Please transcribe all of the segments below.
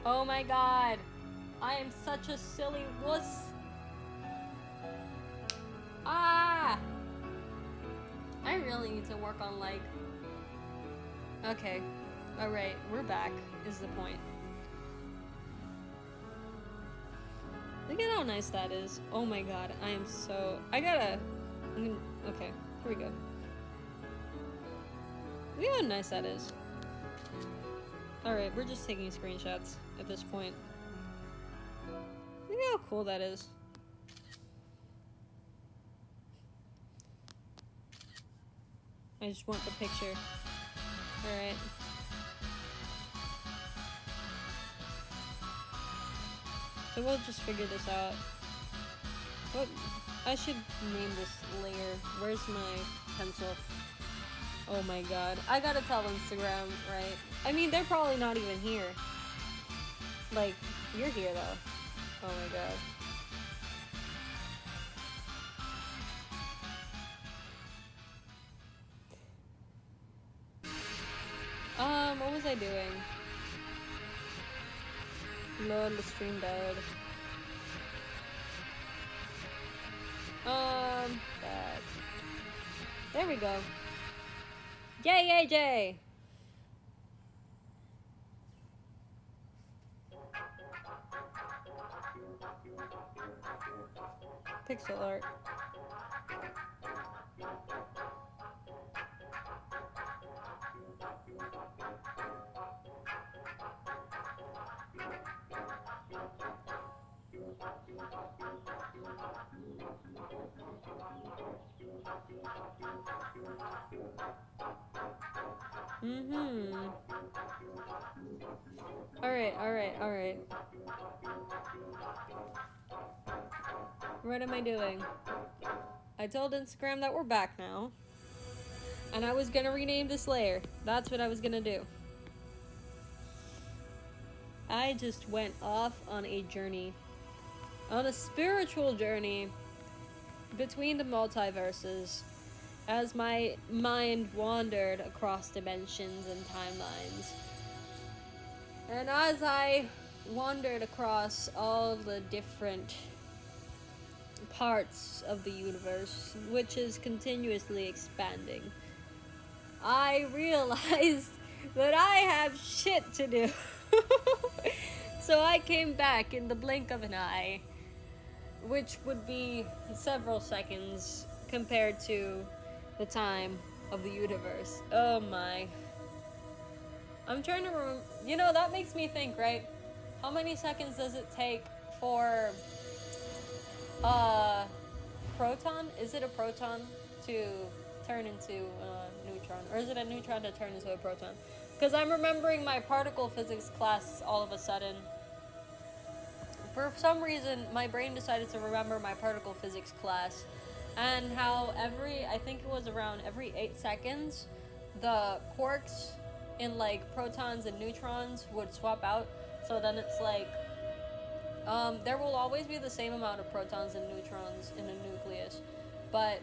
Oh my god. I am such a silly wuss. Ah! I really need to work on, like... Okay. Alright, we're back, is the point. Look at how nice that is. Oh my god, I am so... Okay, here we go. Look at how nice that is. Alright, we're just taking screenshots at this point. Look at how cool that is. I just want the picture. Alright. So we'll just figure this out. What? I should name this layer. Where's my pencil? Oh my god. I gotta tell Instagram, right? I mean, they're probably not even here. Like, you're here though. Oh my god. What was I doing? Lol, the stream died. That. There we go. Yay, AJ! Pixel art. Alright. What am I doing? I told Instagram that we're back now. And I was gonna rename this layer. That's what I was gonna do. I just went off on a journey. On a spiritual journey between the multiverses as my mind wandered across dimensions and timelines. And as I wandered across all the different parts of the universe, which is continuously expanding, I realized that I have shit to do. So I came back in the blink of an eye, which would be several seconds compared to the time of the universe. Oh my. I'm trying to remember. You know, that makes me think, right? How many seconds does it take for proton? Is it a proton to turn into a neutron? Or is it a neutron to turn into a proton? Because I'm remembering my particle physics class all of a sudden. For some reason, my brain decided to remember my particle physics class. And how I think it was around every 8 seconds, the quarks in like protons and neutrons would swap out. So then it's like, there will always be the same amount of protons and neutrons in a nucleus. But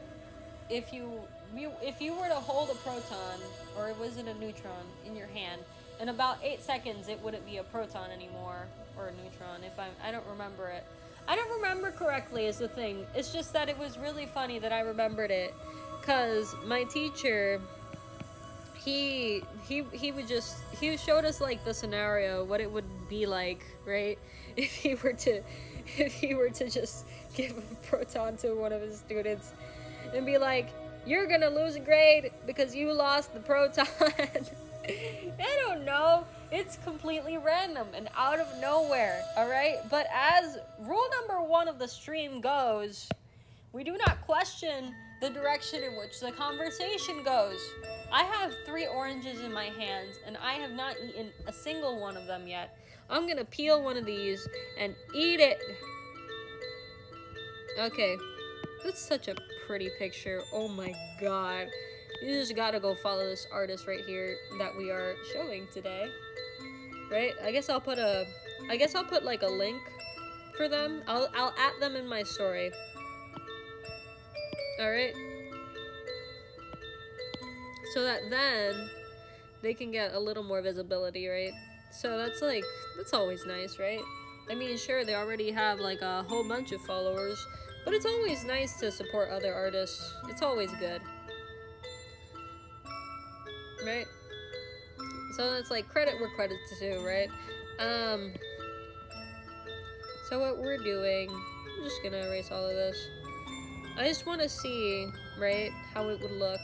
if you were to hold a proton, or it was in a neutron, in your hand, in about 8 seconds it wouldn't be a proton anymore, or a neutron, I don't remember it. I don't remember correctly is the thing. It's just that it was really funny that I remembered it, cause my teacher, he showed us like the scenario, what it would be like, right? If he were to just give a proton to one of his students and be like, you're gonna lose a grade because you lost the proton. I don't know. It's completely random and out of nowhere, alright? But as rule number 1 of the stream goes, we do not question the direction in which the conversation goes. I have 3 oranges in my hands, and I have not eaten a single one of them yet. I'm gonna peel one of these and eat it. Okay. That's such a pretty picture. Oh my god. You just gotta go follow this artist right here that we are showing today. Right? I guess I'll put like a link for them. I'll add them in my story. Alright? So that then they can get a little more visibility, right? So that's always nice, right? I mean, sure, they already have like a whole bunch of followers, but it's always nice to support other artists. It's always good. Right? So it's like credit where credit's due, right? So what we're doing, I'm just gonna erase all of this. I just want to see, right, how it would look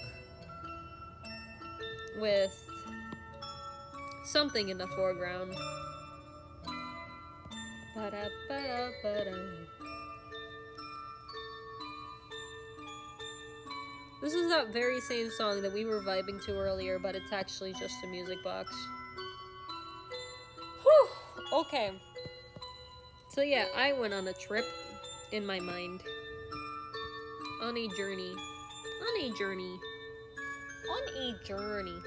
with something in the foreground. Ba-da-ba-da-ba-da. This is that very same song that we were vibing to earlier, but it's actually just a music box. Whew! Okay. So yeah, I went on a trip in my mind. On a journey. On a journey. On a journey.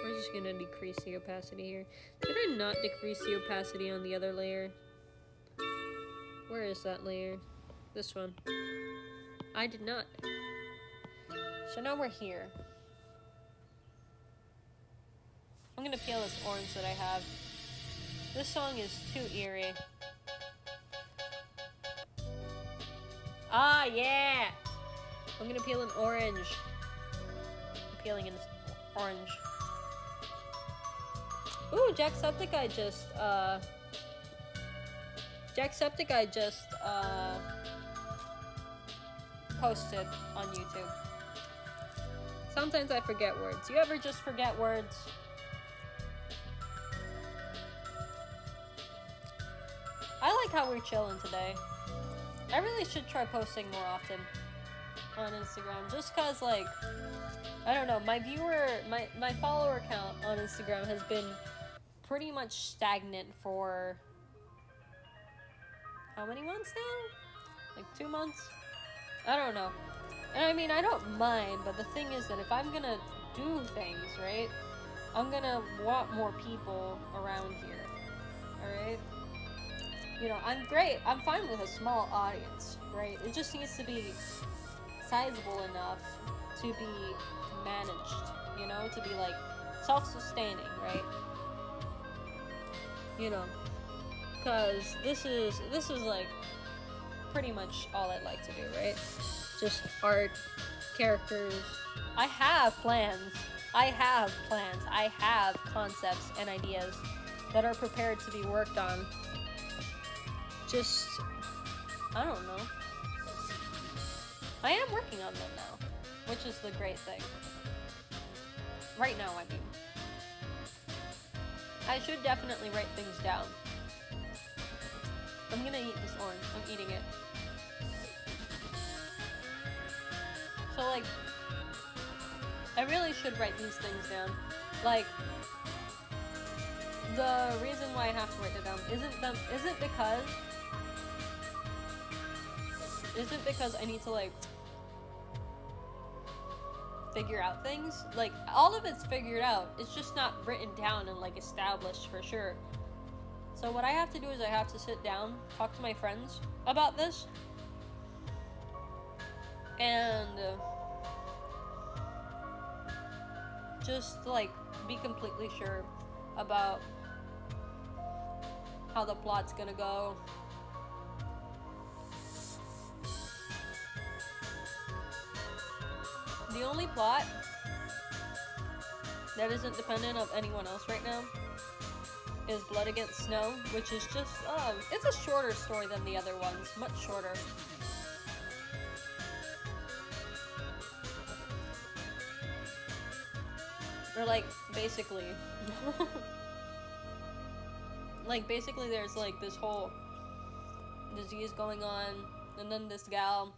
We're just gonna decrease the opacity here. Did I not decrease the opacity on the other layer? Where is that layer? This one. I did not. So now we're here. I'm gonna peel this orange that I have. This song is too eerie. Ah, yeah! I'm gonna peel an orange. I'm peeling an orange. Ooh, Jacksepticeye just posted on YouTube. Sometimes I forget words. You ever just forget words? I like how we're chilling today. I really should try posting more often on Instagram, just cause like, I don't know, my follower count on Instagram has been pretty much stagnant for how many months now? Like 2 months? I don't know. And I mean, I don't mind, but the thing is that if I'm gonna do things, right, I'm gonna want more people around here, alright? You know, I'm great. I'm fine with a small audience, right? It just needs to be sizable enough to be managed, you know, to be like self-sustaining, right? You know, because this is like pretty much all I'd like to do, right? Just art, characters. I have plans. I have concepts and ideas that are prepared to be worked on. Just, I don't know. I am working on them now, which is the great thing. Right now, I mean. I should definitely write things down. I'm gonna eat this orange. I'm eating it. So, like, I really should write these things down. Like, the reason why I have to write it down isn't because I need to, like, figure out things. Like, all of it's figured out. It's just not written down and, like, established for sure. So what I have to do is I have to sit down, talk to my friends about this, and just, like, be completely sure about how the plot's gonna go. The only plot that isn't dependent of anyone else right now is Blood Against Snow, which is just, it's a shorter story than the other ones, much shorter. Or, like, basically, basically there's, like, this whole disease going on, and then this gal,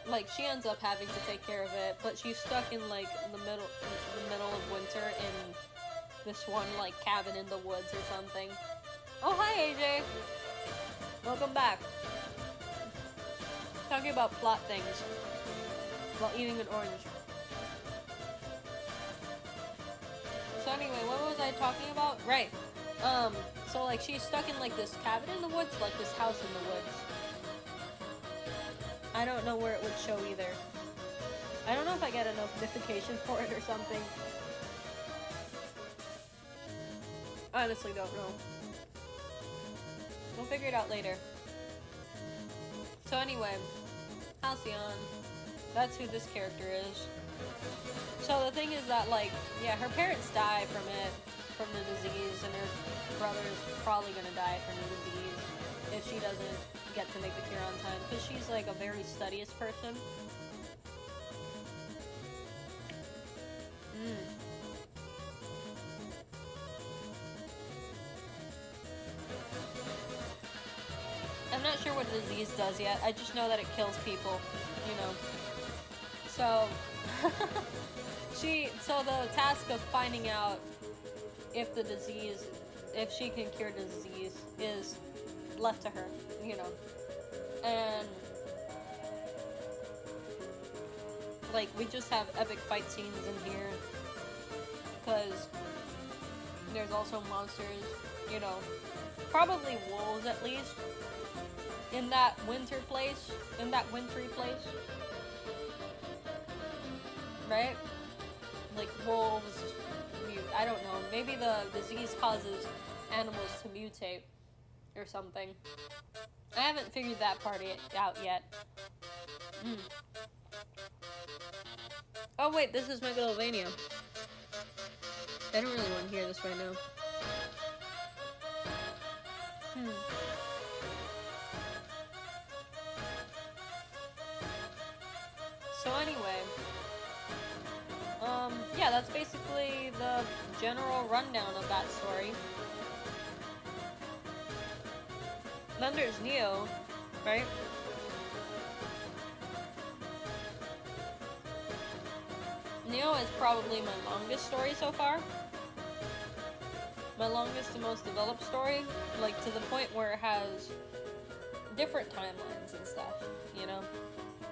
like, she ends up having to take care of it, but she's stuck in, like, the middle of winter in this one, like, cabin in the woods or something. Oh, hi, AJ! Welcome back. Talking about plot things while eating an orange. So anyway, what was I talking about? Right. So like she's stuck in like this cabin in the woods, like this house in the woods. I don't know where it would show either. I don't know if I get a notification for it or something. I honestly don't know. We'll figure it out later. So anyway, Halcyon. That's who this character is. So the thing is that, like, yeah, her parents die from it, from the disease, and her brother's probably gonna die from the disease if she doesn't get to make the cure on time, because she's like a very studious person. I'm not sure what the disease does yet. I just know that it kills people, you know. So, so the task of finding out if the disease, if she can cure the disease, is left to her, you know. And, like, we just have epic fight scenes in here, because there's also monsters, you know, probably wolves at least, in that wintry place, right? Like wolves, I don't know, maybe the disease causes animals to mutate or something. I haven't figured that part out yet. Oh wait, this is Megalovania. I don't really want to hear this right now. So anyway, yeah, that's basically the general rundown of that story. Then there's Neo, right? Neo is probably my longest story so far. My longest and most developed story, like to the point where it has different timelines and stuff, you know?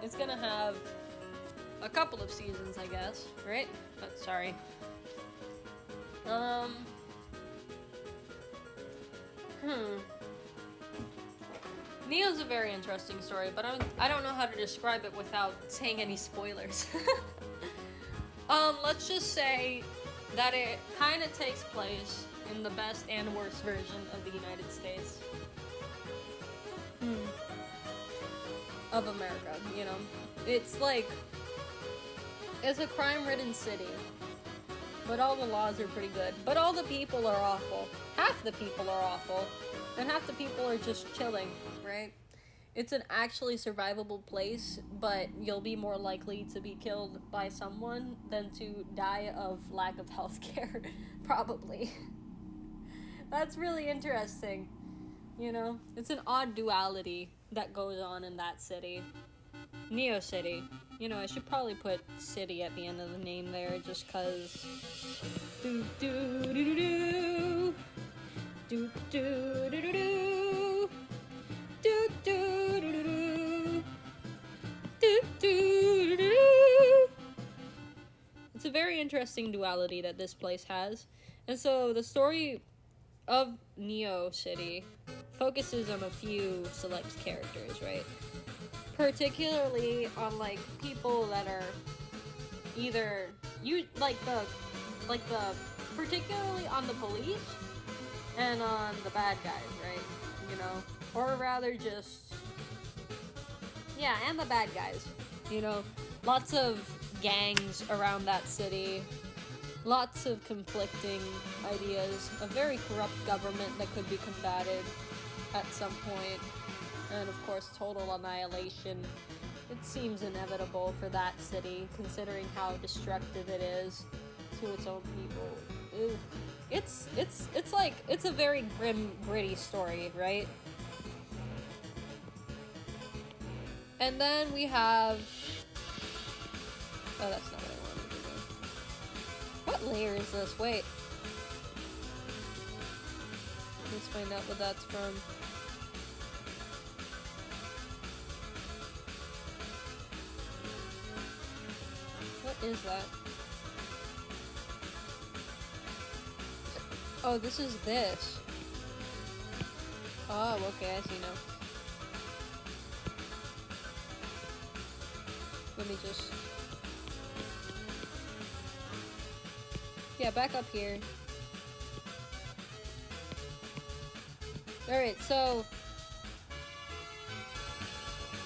It's gonna have a couple of seasons, I guess, right? But sorry. Neo's a very interesting story, but I don't know how to describe it without saying any spoilers. Let's just say that it kind of takes place in the best and worst version of the United States. Of America, you know? It's like, it's a crime-ridden city, but all the laws are pretty good. But all the people are awful. Half the people are awful, and half the people are just chilling, right? It's an actually survivable place, but you'll be more likely to be killed by someone than to die of lack of healthcare, probably. That's really interesting, you know? It's an odd duality that goes on in that city. Neo City. You know, I should probably put city at the end of the name there, just cause. Do do do do do. Do do do do do. Do do do do do. Do do do do. It's a very interesting duality that this place has, and so the story of Neo City focuses on a few select characters, right? Particularly on like people that are either particularly on the police and on the bad guys, right? You know, or rather just and the bad guys. You know, lots of gangs around that city. Lots of conflicting ideas, a very corrupt government that could be combated at some point, and of course total annihilation. It seems inevitable for that city, considering how destructive it is to its own people. Ew. It's like, it's a very grim, gritty story, right? And then we have... Oh, that's not what I wanted to do. What layer is this? Wait. Let's find out what that's from. What is that? Oh, this is this. Oh, okay, I see now. Let me just... Yeah, back up here. Alright, so...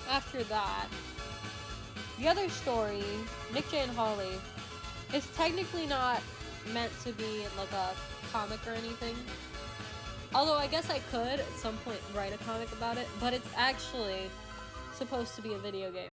After that... The other story, Nick, Jay, and Holly, is technically not meant to be like a comic or anything. Although I guess I could at some point write a comic about it, but it's actually supposed to be a video game.